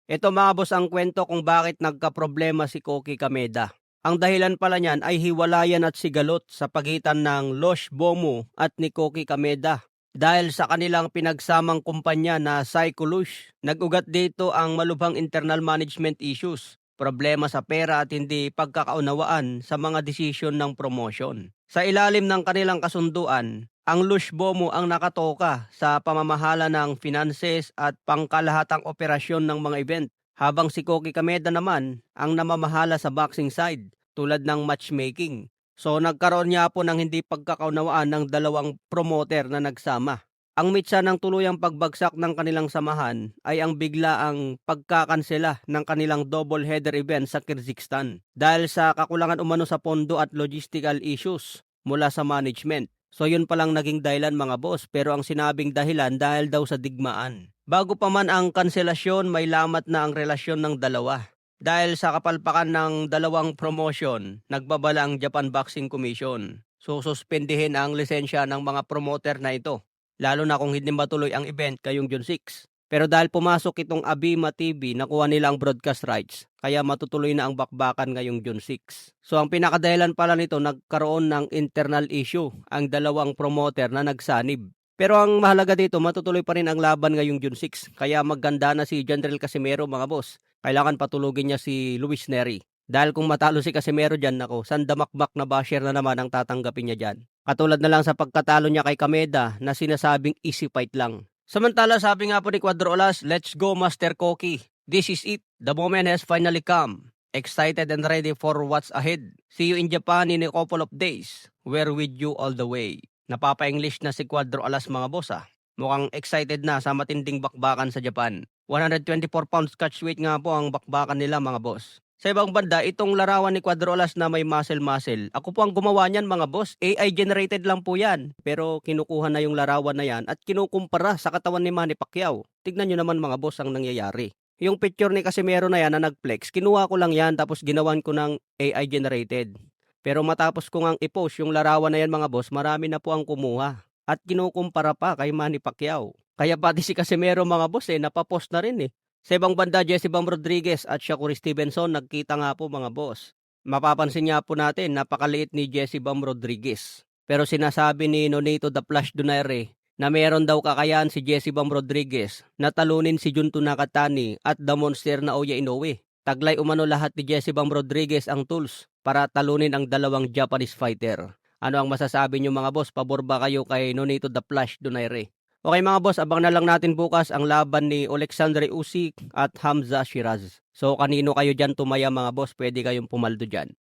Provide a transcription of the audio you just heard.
Ito mga boss ang kwento kung bakit nagkaproblema si Koki Kameda. Ang dahilan pala niyan ay hiwalayan at sigalot sa pagitan ng Losh Bomo at ni Koki Kameda. Dahil sa kanilang pinagsamang kumpanya na Cyclush, nag-ugat dito ang malubhang internal management issues, problema sa pera at hindi pagkakaunawaan sa mga desisyon ng promotion. Sa ilalim ng kanilang kasunduan, ang Lush Bomo ang nakatoka sa pamamahala ng finances at pangkalahatang operasyon ng mga event, habang si Koki Kameda naman ang namamahala sa boxing side tulad ng matchmaking. So nagkaroon niya po ng hindi pagkakaunawaan ng dalawang promoter na nagsama. Ang mitsa ng tuluyang pagbagsak ng kanilang samahan ay ang biglaang pagkakansela ng kanilang double-header event sa Kyrgyzstan dahil sa kakulangan umano sa pondo at logistical issues mula sa management. So yun palang naging dahilan mga boss, pero ang sinabing dahilan dahil daw sa digmaan. Bago pa man ang kanselasyon, may lamat na ang relasyon ng dalawa. Dahil sa kapalpakan ng dalawang promotion, nagbabala ang Japan Boxing Commission. So suspendihin ang lisensya ng mga promoter na ito, lalo na kung hindi matuloy ang event kayong June 6. Pero dahil pumasok itong Abima TV, nakuha nila ang broadcast rights, kaya matutuloy na ang bakbakan ngayong June 6. So ang pinakadahilan pala nito, nagkaroon ng internal issue ang dalawang promoter na nagsanib. Pero ang mahalaga dito, matutuloy pa rin ang laban ngayong June 6, kaya magganda na si General Casimero mga boss. Kailangan patulugin niya si Luis Neri. Dahil kung matalo si Casimero dyan, nako, sandamakbak na basher na naman ang tatanggapin niya dyan. Katulad na lang sa pagkatalo niya kay Kameda na sinasabing easy fight lang. Samantala sabi nga po ni Cuadro Alas, "Let's go Master Koki. This is it. The moment has finally come. Excited and ready for what's ahead. See you in Japan in a couple of days. We're with you all the way." Napapa-English na si Cuadro Alas mga boss ah. Mukhang excited na sa matinding bakbakan sa Japan. 124 pounds catch weight nga po ang bakbakan nila mga boss. Sa ibang banda, itong larawan ni Cuadro Alas na may muscle-muscle, ako po ang gumawa niyan mga boss. AI generated lang po yan. Pero kinukuha na yung larawan na yan at kinukumpara sa katawan ni Manny Pacquiao. Tignan nyo naman mga boss ang nangyayari. Yung picture ni Casimero na yan na nag-flex, kinuha ko lang yan tapos ginawan ko ng AI generated. Pero matapos ko ngang i-post yung larawan na yan mga boss, marami na po ang kumuha. At kinukumpara pa kay Manny Pacquiao. Kaya pati si Casimero mga boss napapost na rin eh. Sa ibang banda, Jesse Bam Rodriguez at Shakur Stevenson nagkita nga po mga boss. Mapapansin nga po natin, napakaliit ni Jesse Bam Rodriguez. Pero sinasabi ni Nonito the Flash Donaire na meron daw kakayahan si Jesse Bam Rodriguez na talunin si Junto Nakatani at the monster na Oya Inoue. Taglay umano lahat ni Jesse Bam Rodriguez ang tools para talunin ang dalawang Japanese fighter. Ano ang masasabi niyo mga boss? Pabor ba kayo kay Nonito the Flash Donaire? Okay mga boss, abang na lang natin bukas ang laban ni Alexandre Usyk at Hamza Shiraz. So kanino kayo dyan tumaya mga boss? Pwede kayong pumaldo dyan.